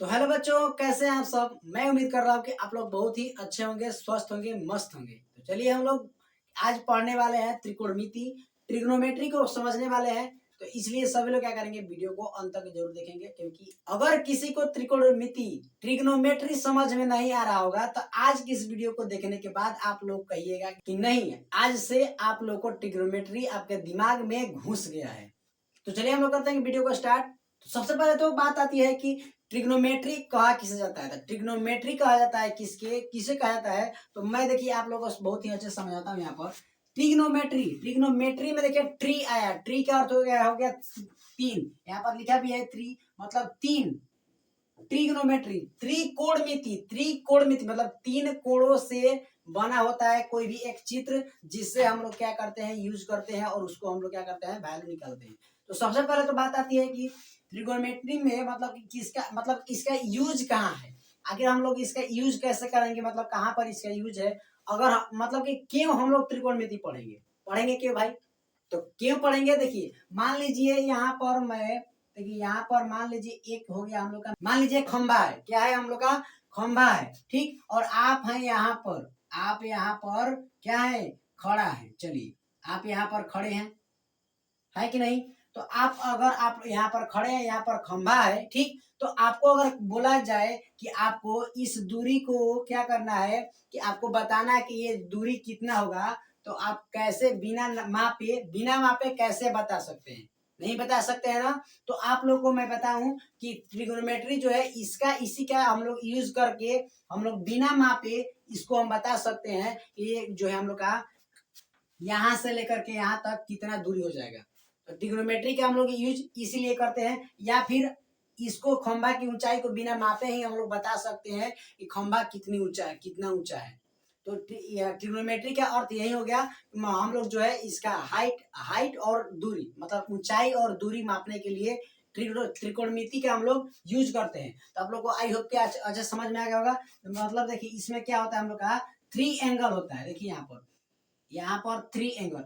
तो हेलो बच्चों, कैसे हैं आप सब। मैं उम्मीद कर रहा हूँ कि आप लोग बहुत ही अच्छे होंगे, स्वस्थ होंगे, मस्त होंगे। तो चलिए हम लोग आज पढ़ने वाले हैं त्रिकोणमिति, ट्रिग्नोमेट्री को समझने वाले हैं। तो इसलिए सभी लोग क्या करेंगे, वीडियो को अंत तक जरूर देखेंगे, क्योंकि अगर किसी को त्रिकोणमिति ट्रिग्नोमेट्री समझ में नहीं आ रहा होगा तो आज की इस वीडियो को देखने के बाद आप लोग कहिएगा कि नहीं, आज से आप लोग को ट्रिग्नोमेट्री आपके दिमाग में घुस गया है। तो चलिए हम लोग करते हैं वीडियो को स्टार्ट। तो सबसे पहले तो बात आती है कि ट्रिग्नोमेट्री कहा किसे जाता है। तो ट्रिग्नोमेट्री कहा जाता है किसे कहा जाता है। तो मैं देखिए आप लोगों को बहुत ही अच्छे से समझाता हूँ। यहाँ पर ट्रिग्नोमेट्री में देखिए ट्री आया, ट्री का अर्थ हो गया तीन। यहाँ पर लिखा भी है थ्री, मतलब तीन। ट्रिग्नोमेट्री त्रिकोणमिति मतलब तीन कोणों से बना होता है कोई भी एक चित्र, जिससे हम लोग क्या करते हैं, यूज करते हैं और उसको हम लोग क्या करते हैं, वैल्यू निकालते हैं। तो सबसे पहले तो बात आती है कि ट्रिगोनोमेट्री में मतलब इसका यूज कहाँ है। आखिर हम लोग इसका यूज कैसे करेंगे, मतलब कहाँ पर इसका यूज है। अगर मतलब कि क्यों हम लोग त्रिकोणमिति पढ़ेंगे क्यों भाई। तो क्यों पढ़ेंगे, देखिए मान लीजिए यहाँ पर देखिए यहाँ पर मान लीजिए एक हो गया हम लोग का, मान लीजिए खंभा है, क्या है हम लोग का, खंभा है, ठीक। और आप हैं यहाँ पर, आप यहाँ पर क्या है, खड़ा है। चलिए आप यहाँ पर खड़े हैं, है कि नहीं। तो अगर आप यहाँ पर खड़े हैं, यहाँ पर खंभा है, ठीक। तो आपको अगर बोला जाए कि आपको इस दूरी को क्या करना है, कि आपको बताना है कि ये दूरी कितना होगा, तो आप कैसे बिना मापे कैसे बता सकते हैं, नहीं बता सकते हैं ना। तो आप लोग को मैं बताऊं कि ट्रिगोनोमेट्री जो है इसका इसी का हम लोग यूज करके हम लोग बिना मापे इसको हम बता सकते हैं कि ये जो है हम लोग का यहाँ से लेकर के यहाँ तक कितना दूरी हो जाएगा। तो ट्रिग्नोमेट्री का हम लोग यूज इसीलिए करते हैं, या फिर इसको खंभा की ऊंचाई को बिना मापे ही हम लोग बता सकते हैं कि खंभा कितनी ऊंचा है, कितना ऊंचा है। तो ट्रिग्नोमेट्री का अर्थ यही हो गया, हम लोग जो है इसका हाइट और दूरी मतलब ऊंचाई और दूरी मापने के लिए त्रिकोणमिति का हम लोग यूज करते हैं। तो आप लोग को आई होप के अच्छा समझ में आ गया होगा। मतलब देखिए इसमें क्या होता है, हम लोग का थ्री एंगल होता है। देखिए यहाँ पर थ्री एंगल,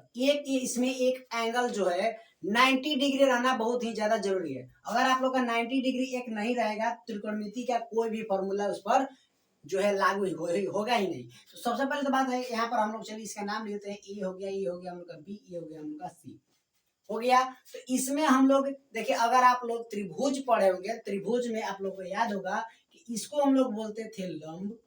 इसमें एक एंगल जो है 90 डिग्री रहना बहुत ही ज्यादा जरूरी है। अगर आप लोग का 90 डिग्री एक नहीं रहेगा, त्रिकोणमिति का कोई भी फॉर्मूला उस पर जो है लागू होगा ही नहीं। तो सबसे पहले तो बात है, यहाँ पर हम लोग चलिए इसका नाम लेते हैं। ए हो गया, ये हो गया हम लोग का बी, ये हो गया हम लोग का सी, हो गया। तो इसमें हम लोग देखिए, अगर आप लोग त्रिभुज पढ़े होंगे, त्रिभुज में आप लोग को याद होगा कि इसको हम लोग बोलते थे लंब,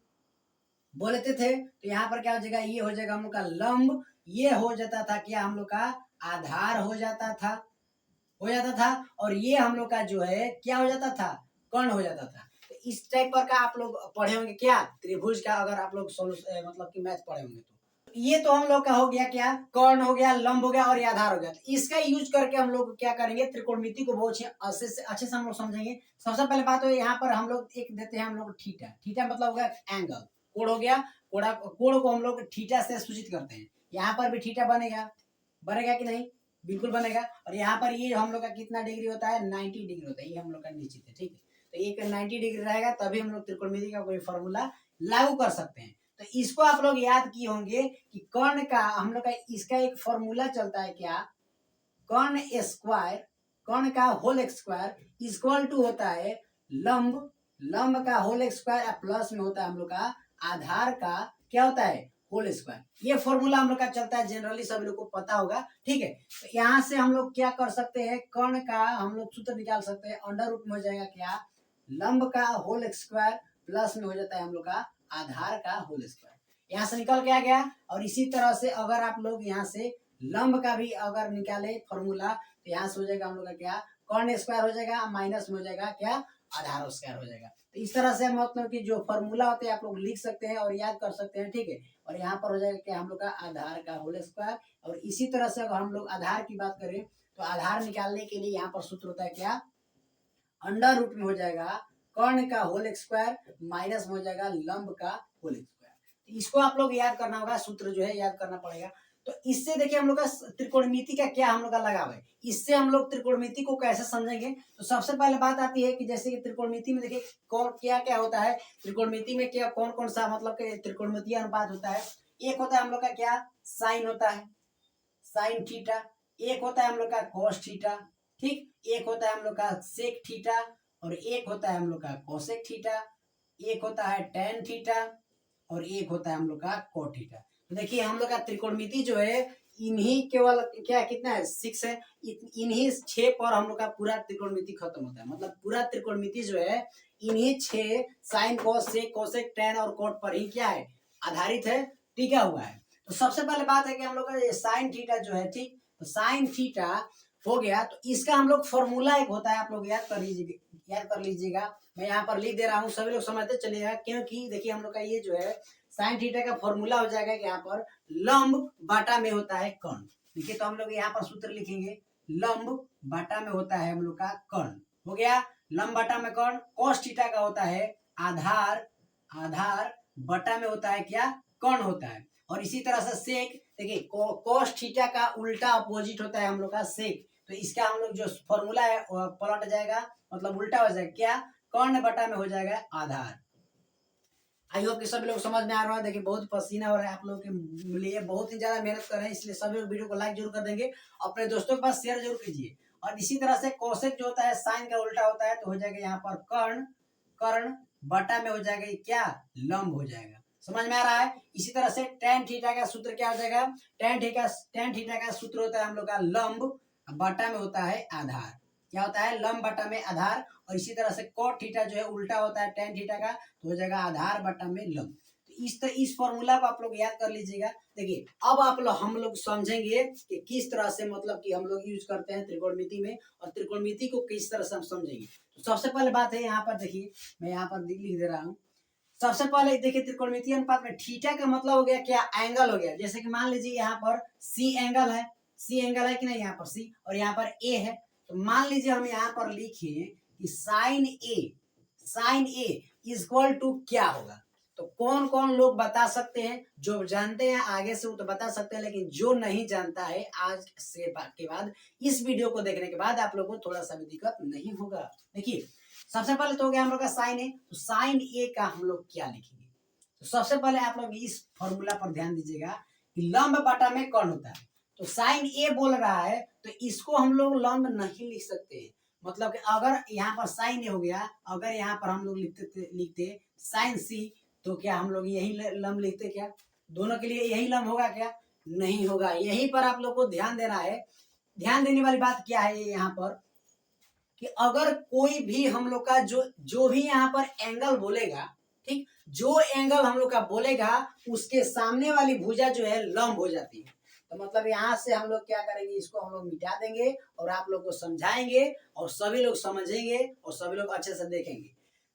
बोलते थे। तो यहाँ पर क्या हो जाएगा, ये हो जाएगा हम लोग का लंब, ये हो जाता था क्या, हम लोग का आधार हो जाता था और ये हम लोग का जो है क्या हो जाता था, कर्ण हो जाता था। तो इस टाइप पर का आप लोग पढ़े होंगे क्या, त्रिभुज का, अगर आप लोग मतलब कि मैथ पढ़े होंगे तो ये तो हम लोग का हो गया क्या, कर्ण हो गया, लंब हो गया और ये आधार हो गया। तो इसका यूज करके हम लोग क्या करेंगे, त्रिकोणमिति को बहुत अच्छे से हम लोग समझेंगे। सबसे पहले बात है, यहाँ पर हम लोग एक देते हैं हम लोग थीटा मतलब हो गया एंगल, कोण हो गया, कोण को हम लोग थीटा से सूचित करते हैं। यहाँ पर भी थीटा बनेगा कि नहीं, बिल्कुल बनेगा। और यहाँ पर ये हम लोग का कितना डिग्री होता है, 90 डिग्री होता है, ये हम लोग का निश्चित है, ठीक है। तो एक 90 डिग्री रहेगा तभी हम लोग त्रिकोणमिति का कोई फॉर्मूला लागू कर सकते हैं। तो इसको आप लोग याद किए होंगे कि कर्ण का हम लोग का इसका एक फॉर्मूला चलता है क्या, कर्ण का होल स्क्वायर इक्वल टू होता है लंब का होल स्क्वायर प्लस में होता है हम लोग का आधार का क्या होता है, होल स्क्वायर। ये फॉर्मूला हम लोग का चलता है, जनरली सब लोग को पता होगा, ठीक है। तो यहाँ से हम लोग क्या कर सकते हैं, कर्ण का हम लोग सूत्र निकाल सकते हैं, अंडर रूट में हो जाएगा क्या, लंब का होल स्क्वायर प्लस में हो जाता है हम लोग का आधार का होल स्क्वायर। यहाँ से निकल के आ गया। और इसी तरह से अगर आप लोग यहाँ से लंब का भी अगर निकाले फॉर्मूला, तो यहाँ से हो जाएगा हम लोग का क्या, कर्ण स्क्वायर हो जाएगा, माइनस में हो जाएगा क्या, आधार स्क्वायर हो जाएगा। तो इस तरह से मतलब कि जो फॉर्मूला होते हैं आप लोग लिख सकते हैं और याद कर सकते हैं, ठीक है। और यहाँ पर हो जाएगा क्या, हम लोग का आधार का होल स्क्वायर। और इसी तरह से अगर हम लोग आधार की बात करें, तो आधार निकालने के लिए यहाँ पर सूत्र होता है क्या, अंडर रूट में हो जाएगा कर्ण का होल स्क्वायर माइनस में हो जाएगा लंब का होल स्क्वायर। तो इसको आप लोग याद करना होगा, सूत्र जो है याद करना पड़ेगा। तो इससे देखिए हम लोग का त्रिकोणमिति का क्या हम लोग का लगाव है, इससे हम लोग त्रिकोणमिति को कैसे समझेंगे। तो सबसे पहले बात आती है कि जैसे कि त्रिकोणमिति में देखिए कौन क्या क्या होता है, त्रिकोणमिति में क्या कौन कौन सा मतलब त्रिकोणमितीय अनुपात होता है। एक होता है हम लोग का क्या, साइन होता है, साइन थीटा। एक होता है हम लोग का कॉस थीटा, ठीक। एक होता है हम लोग का सेक थीटा और एक होता है हम लोग का कोसेक थीटा, एक होता है टेन थीटा और एक होता है हम लोग का कोट थीटा। तो देखिए हम लोग का त्रिकोणमिति जो है इन्हीं केवल क्या कितना है 6 है, इन्हीं 6 पर हम लोग का पूरा त्रिकोणमिति खत्म होता है। मतलब पूरा त्रिकोणमिति जो है इन्हीं 6 sine cos sec cosec tan और कोट पर ही क्या है आधारित है, टिका हुआ है। तो सबसे पहले बात है कि हम लोग का ये साइन थीटा जो है, ठीक, तो साइन थीटा हो गया। तो इसका हम लोग फॉर्मूला एक होता है, आप लोग याद कर लीजिएगा। मैं यहाँ पर लिख दे रहा हूँ, सभी लोग समझते चलिएगा, क्योंकि देखिए हम लोग का ये जो है साइन थीटा का फॉर्मूला हो जाएगा कि यहाँ पर लंब बाटा में होता है कर्ण। देखिए तो हम लोग यहाँ पर सूत्र लिखेंगे, लंब बाटा में होता है हम लोग का कर्ण। हो गया लंब बाटा में कर्ण। कोस थीटा का होता है आधार, आधार बटा में होता है क्या कर्ण होता है। और इसी तरह से सेक, देखिए कोस थीटा का उल्टा अपोजिट होता है हम लोग का सेक। तो इसका हम लोग जो फॉर्मूला है पलट जाएगा, मतलब उल्टा हो जाएगा, क्या कर्ण बटा में हो जाएगा आधार। आई होप कि सभी लोग समझ में आ रहा है। देखिए बहुत पसीना हो रहा है आप लोगों के लिए, बहुत ही ज्यादा मेहनत कर रहे हैं, इसलिए सभी लोग वीडियो को लाइक जरूर कर देंगे, अपने दोस्तों के पास शेयर जरूर कीजिए। और इसी तरह से कोसेक जो होता है साइन का उल्टा होता है, तो हो जाएगा यहाँ पर कर्ण, कर्ण बटा में हो जाएगा क्या लंब हो जाएगा। समझ में आ रहा है। इसी तरह से टेन थीटा का सूत्र क्या हो जाएगा, टेन थीटा का सूत्र होता है हम लोग का लंब बटा में होता है आधार। क्या होता है लंब बटा में आधार। और इसी तरह से कोट थीटा जो है उल्टा होता है टेन थीटा का, तो हो जाएगा आधार बटा में लंब। तो इस फॉर्मूला को आप लोग याद कर लीजिएगा। देखिए अब आप लोग हम लोग समझेंगे कि किस तरह से मतलब कि हम लोग यूज करते हैं त्रिकोणमिति में, और त्रिकोणमिति को किस तरह से हम समझेंगे। तो सबसे पहले बात है यहाँ पर, देखिए मैं यहाँ पर लिख दे रहा हूँ। सबसे पहले देखिए त्रिकोणमितीय अनुपात में थीटा का मतलब हो गया क्या एंगल हो गया। जैसे कि मान लीजिए यहाँ पर सी एंगल है, सी एंगल है कि नहीं, यहाँ पर सी और यहाँ पर ए है। तो मान लीजिए हम यहाँ पर लिखे कि साइन ए इक्वल टू क्या होगा। तो कौन कौन लोग बता सकते हैं, जो जानते हैं आगे से वो तो बता सकते हैं, लेकिन जो नहीं जानता है आज से के बाद इस वीडियो को देखने के बाद आप लोगों को थोड़ा सा भी दिक्कत नहीं होगा। देखिए सबसे पहले तो हो गया हम लोग का साइन ए। तो साइन ए का हम लोग क्या लिखेंगे, तो सबसे पहले आप लोग इस फॉर्मूला पर ध्यान दीजिएगा कि लंब बटा में कर्ण होता है। तो साइन ए बोल रहा है तो इसको हम लोग लंब नहीं लिख सकते। मतलब कि अगर यहाँ पर साइन ए हो गया, अगर यहाँ पर हम लोग लिखते साइन सी, तो क्या हम लोग यही लंब लिखते क्या, दोनों के लिए यही लंब होगा क्या, नहीं होगा। यहीं पर आप लोग को ध्यान देना है। ध्यान देने वाली बात क्या है यहाँ पर कि अगर कोई भी हम लोग का जो भी यहाँ पर एंगल बोलेगा, ठीक, जो एंगल हम लोग का बोलेगा उसके सामने वाली भुजा जो है लंब हो जाती है। तो मतलब यहाँ से हम लोग क्या करेंगे, इसको हम लोग मिटा देंगे और आप लोग को समझाएंगे और सभी लोग समझेंगे और सभी लोग अच्छे से देखेंगे।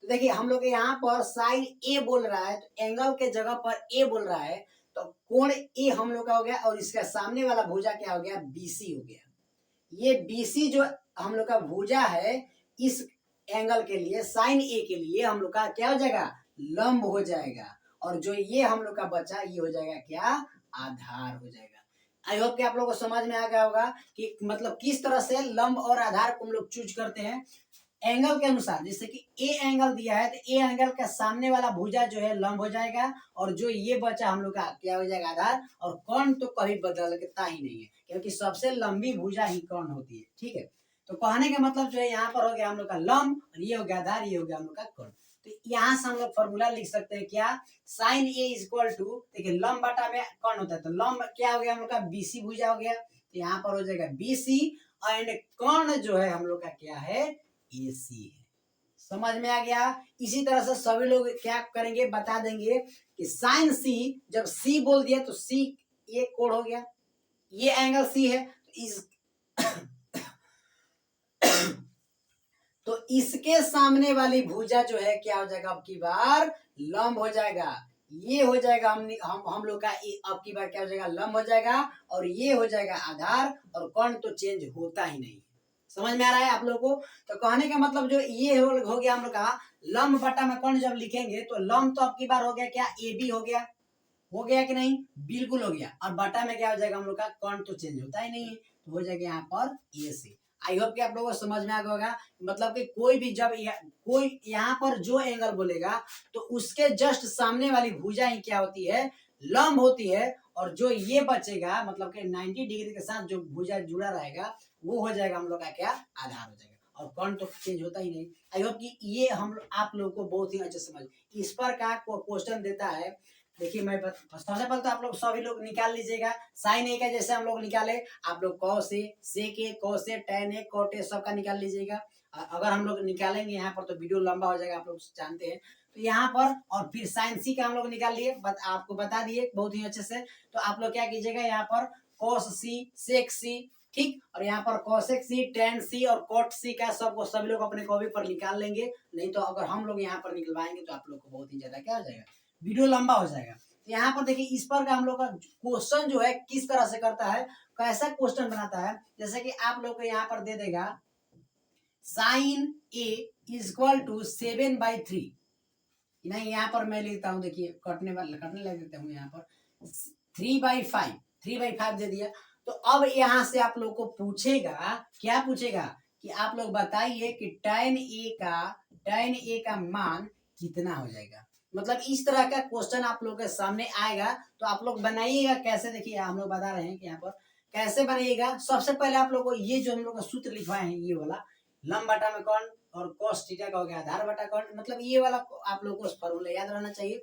तो देखिए हम लोग यहाँ पर साइन ए बोल रहा है, तो एंगल के जगह पर ए बोल रहा है, तो कोण ए हम लोग का हो गया और इसका सामने वाला भुजा क्या हो गया, बीसी हो गया। ये बीसी जो हम लोग का भुजा है इस एंगल के लिए, साइन ए के लिए हम लोग का क्या हो जाएगा, लंब हो जाएगा। और जो ये हम लोग का बचा ये हो जाएगा क्या, आधार हो जाएगा। आई होप कि आप लोगों को समझ में आ गया होगा कि मतलब किस तरह से लंब और आधार को हम लोग चूज करते हैं एंगल के अनुसार। जैसे कि ए एंगल दिया है तो ए एंगल का सामने वाला भुजा जो है लंब हो जाएगा, और जो ये बचा हम लोग का क्या हो जाएगा, आधार। और कर्ण तो कभी बदलता ही नहीं है, क्योंकि सबसे लंबी भुजा ही कर्ण होती है। ठीक है, तो कहने का मतलब जो है यहाँ पर हो गया हम लोग का लंब, और ये हो गया आधार, ये हो गया हम लोग का कर्ण। तो यहाँ से हम लोग फॉर्मूला लिख सकते हैं क्या, साइन ए इक्वल टू, देखिए लंब बटा में कर्ण होता है, तो लंब क्या हो गया हम लोग का बीसी भुजा हो गया, तो यहाँ पर हो जाएगा बीसी, एंड कर्ण जो है हम लोग का क्या है, एसी है। समझ में आ गया। इसी तरह से सभी लोग क्या करेंगे, बता देंगे कि साइन सी, जब सी बोल दिया तो सी ये कोण हो गया, ये एंगल सी है, तो इस तो इसके सामने वाली भुजा जो है क्या हो जाएगा, अब की बार लंब हो जाएगा। ये हो जाएगा हम लोग का अब की बार क्या हो जाएगा, लंब हो जाएगा, और ये हो जाएगा आधार, और कर्ण तो चेंज होता ही नहीं। समझ में आ रहा है आप लोगों को। तो कहने का मतलब जो ये हो गया हम लोग का लंब बटा में कर्ण, जब लिखेंगे तो लंब तो अब की बार हो गया क्या, ए बी हो गया कि नहीं, बिल्कुल हो गया। और बटा में क्या हो जाएगा हम लोग का, कर्ण तो चेंज होता ही नहीं है, तो हो जाएगा यहाँ पर ए से। आई होप कि आप लोगों को समझ में आ गया होगा। मतलब कि कोई भी जब कोई यहाँ पर जो एंगल बोलेगा तो उसके जस्ट सामने वाली भुजा ही क्या होती है, लंब होती है, और जो ये बचेगा मतलब कि 90 डिग्री के साथ जो भुजा जुड़ा रहेगा वो हो जाएगा हम लोग का क्या, आधार हो जाएगा। और कर्ण तो चेंज होता ही नहीं। आई होप कि ये हम आप लोगों को बहुत ही अच्छे समझ। इस पर का क्वेश्चन देता है, देखिए मैं सबसे पहले तो आप लोग सभी लोग निकाल लीजिएगा। साइन ए का जैसे हम लोग निकाले, आप लोग cos A, sec A, cos A, tan A, cot A सबका निकाल लीजिएगा। अगर हम लोग निकालेंगे यहाँ पर तो वीडियो लंबा हो जाएगा, आप लोग जानते हैं। तो यहाँ पर और फिर साइन सी का हम लोग निकाल लिए, आपको बता दिए बहुत ही अच्छे से। तो आप लोग क्या कीजिएगा, यहाँ पर कॉस सी, सेक सी, ठीक, और यहाँ पर कोसेक सी, टेन सी और कोट सी का सबको सभी लोग अपने कॉपी पर निकाल लेंगे। नहीं तो अगर हम लोग यहाँ पर निकलवाएंगे तो आप लोग को बहुत ही ज्यादा क्या हो जाएगा, वीडियो लंबा हो जाएगा। तो यहाँ पर देखिए इस पर का हम लोग का क्वेश्चन जो है किस तरह से करता है, कैसा क्वेश्चन बनाता है। जैसे कि आप लोग को यहाँ पर दे देगा sine A is equal to 7/3। नहीं, यहाँ पर मैं लिखता हूँ, देखिए कटने लग देता हूँ। यहाँ पर 3/5 दे दिया। तो अब यहाँ से आप लोग को पूछेगा, क्या पूछेगा कि आप लोग बताइए कि tan ए का मान कितना हो जाएगा। मतलब इस तरह का क्वेश्चन आप लोग के सामने आएगा तो आप लोग बनाइएगा कैसे। देखिए हम लोग बता रहे हैं कि यहाँ पर कैसे बनाइएगा। सबसे पहले आप लोग को ये जो हम लोग का सूत्र लिखवाए हैं, ये वाला लंब बटा में कौन और cos थीटा का हो गया आधार बटा कौन, मतलब ये वाला आप लोग को फॉर्मूला याद रहना चाहिए,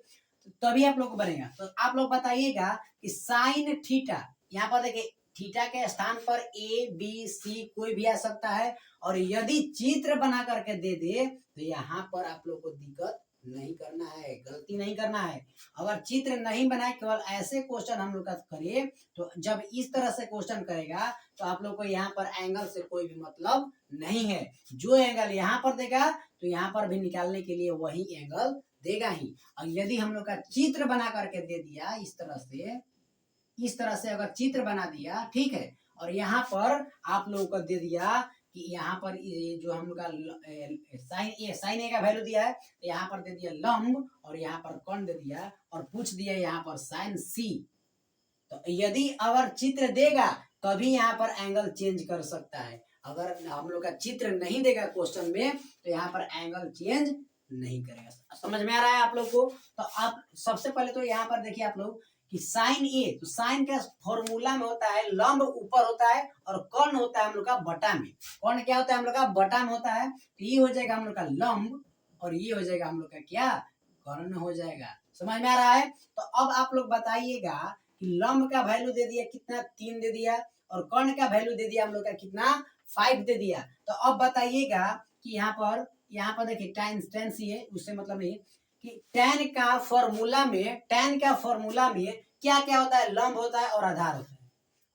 तो तभी आप लोग को बनेगा। तो आप लोग बताइएगा कि साइन थीटा, यहाँ पर देखिए थीटा के स्थान पर ए बी सी कोई भी आ सकता है, और यदि चित्र बना करके दे दे तो यहाँ पर आप लोग को दिक्कत नहीं करना है, गलती नहीं करना है। अगर चित्र नहीं बनाए, केवल ऐसे क्वेश्चन हम लोग का करे, तो जब इस तरह से क्वेश्चन करेगा तो आप लोग को यहाँ पर एंगल से कोई भी मतलब नहीं है। जो एंगल यहाँ पर देगा तो यहाँ पर भी निकालने के लिए वही एंगल देगा ही। और यदि हम लोग का चित्र बना करके दे दिया इस तरह से अगर चित्र बना दिया, ठीक है, और यहाँ पर आप लोगों को दे दिया कि यहाँ पर जो हम लोग का साइन ए का वैल्यू दिया है, तो यहाँ पर दे दिया लंब और यहाँ पर कौन दे दिया और पूछ दिया यहाँ पर साइन सी। तो यदि अगर चित्र देगा तभी यहाँ पर एंगल चेंज कर सकता है। अगर हम लोग का चित्र नहीं देगा क्वेश्चन में तो यहाँ पर एंगल चेंज नहीं करेगा। समझ में आ रहा है आप लोग को। तो आप सबसे पहले तो यहाँ पर देखिए आप लोग कि साइन ए, तो साइन का फॉर्मूला में होता है लंब ऊपर होता है और कर्ण होता है हम लोग का बटा में। कर्ण क्या होता है हम लोग का बटा में होता है। तो ये हो जाएगा हम लोग का लंब और ये हो जाएगा हम लोग का क्या, कर्ण हो जाएगा। समझ में आ रहा है। तो अब आप लोग बताइएगा कि लंब का वैल्यू दे दिया कितना, 3 दे दिया, और कर्ण का वैल्यू दे दिया हम लोग का कितना, 5 दे दिया। तो अब बताइएगा कि यहाँ पर देखिए tan सी है, उससे मतलब नहीं कि tan का फॉर्मूला में क्या क्या होता है, लंब होता है और आधार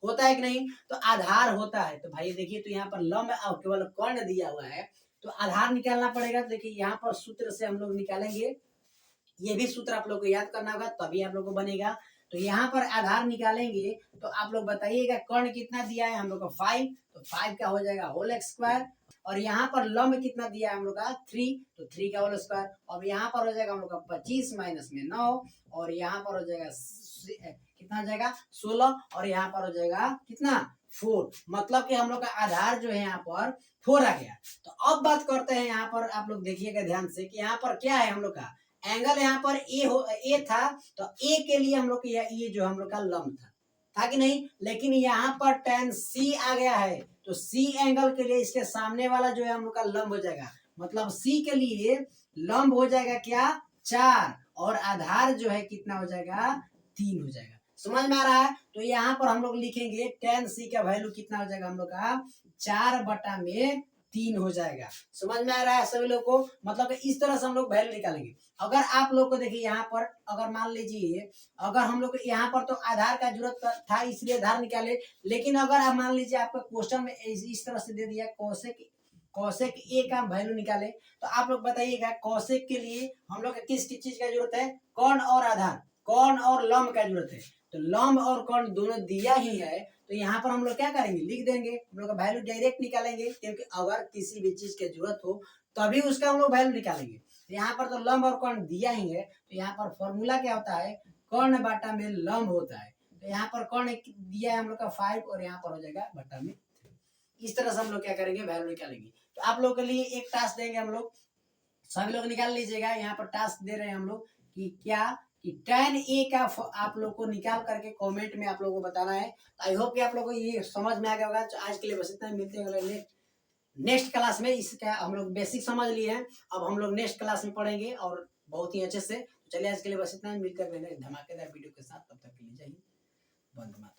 होता है कि नहीं। तो आधार होता है तो भाई देखिए, तो यहाँ पर लंब और केवल कर्ण दिया हुआ है तो आधार निकालना पड़ेगा। तो देखिए यहाँ पर सूत्र से हम लोग निकालेंगे, ये भी सूत्र आप लोग को याद करना होगा तभी आप लोग को बनेगा। तो यहाँ पर आधार निकालेंगे तो आप लोग बताइएगा कर्ण कितना दिया है हम लोग को 5, तो 5 का हो जाएगा होल स्क्वायर, और यहाँ पर लंब कितना दिया है हम लोग का 3, तो 3 का होल स्क्वायर। अब यहाँ पर हो जाएगा हम लोग का 25 माइनस में 9, और यहाँ पर हो जाएगा कितना हो जाएगा 16, और यहाँ पर हो जाएगा कितना 4। मतलब कि हम लोग का आधार जो है यहाँ पर 4 आ गया। तो अब बात करते हैं यहाँ पर, आप लोग देखिएगा ध्यान से कि यहाँ पर क्या है हम लोग का एंगल, यहाँ पर ए था, तो ए के लिए हम लोग ये जो हम लोग का लंब था कि नहीं, लेकिन यहाँ पर tan सी आ गया है, तो सी एंगल के लिए इसके सामने वाला जो है हम लोग का लंब हो जाएगा। मतलब सी के लिए लंब हो जाएगा क्या 4, और आधार जो है कितना हो जाएगा 3 हो जाएगा। समझ में आ रहा है। तो यहाँ पर हम लोग लिखेंगे tan सी का वैल्यू कितना हो जाएगा हम लोग का 4/3 हो जाएगा। समझ में आ रहा है सभी लोग को। मतलब इस तरह से हम लोग वैल्यू निकालेंगे। अगर आप लोग को देखिए यहाँ पर अगर मान लीजिए, अगर हम लोग यहाँ पर तो आधार का जरूरत था इसलिए आधार निकाले, लेकिन अगर आप मान लीजिए आपका क्वेश्चन में इस तरह से दे दिया कोसेक ए का वैल्यू निकाले, तो आप लोग बताइएगा कोसेक के लिए हम लोग किस चीज का जरूरत है, कर्ण और आधार, कर्ण और लंब का जरूरत है। तो लंब और कर्ण दोनों दिया ही है, तो यहाँ पर हम लोग क्या करेंगे, लिख देंगे, हम लोग का वैल्यू डायरेक्ट निकालेंगे, क्योंकि अगर किसी भी चीज की जरूरत हो तभी उसका हम लोग वैल्यू निकालेंगे। तो यहाँ पर तो लंब और कर्ण दिया ही है, तो यहाँ पर फॉर्मूला क्या होता है, कर्ण बटा में लंब होता है। तो यहाँ पर कर्ण दिया है हम लोग का 5, और यहाँ पर हो जाएगा बटा में 3। इस तरह से हम लोग क्या करेंगे, वैल्यू निकालेंगे। तो आप लोग के लिए एक टास्क देंगे हम लोग, सभी लोग निकाल लीजिएगा। यहाँ पर टास्क दे रहे हैं हम लोग कि क्या कि tan ए का आप लोग को निकाल करके कमेंट में आप लोगों को बताना है। आई होप कि आप लोगों को ये समझ में आ गया होगा। आज के लिए बस इतना ही, मिलते हैं नेक्स्ट क्लास में इसका हम लोग बेसिक समझ लिए हैं, अब हम लोग नेक्स्ट क्लास में पढ़ेंगे और बहुत ही अच्छे से। चलिए आज के लिए बस इतना ही, मिलकर मैंने धमाकेदार वीडियो के साथ, तब तक के लिए जय हिंद, वंदे मातरम।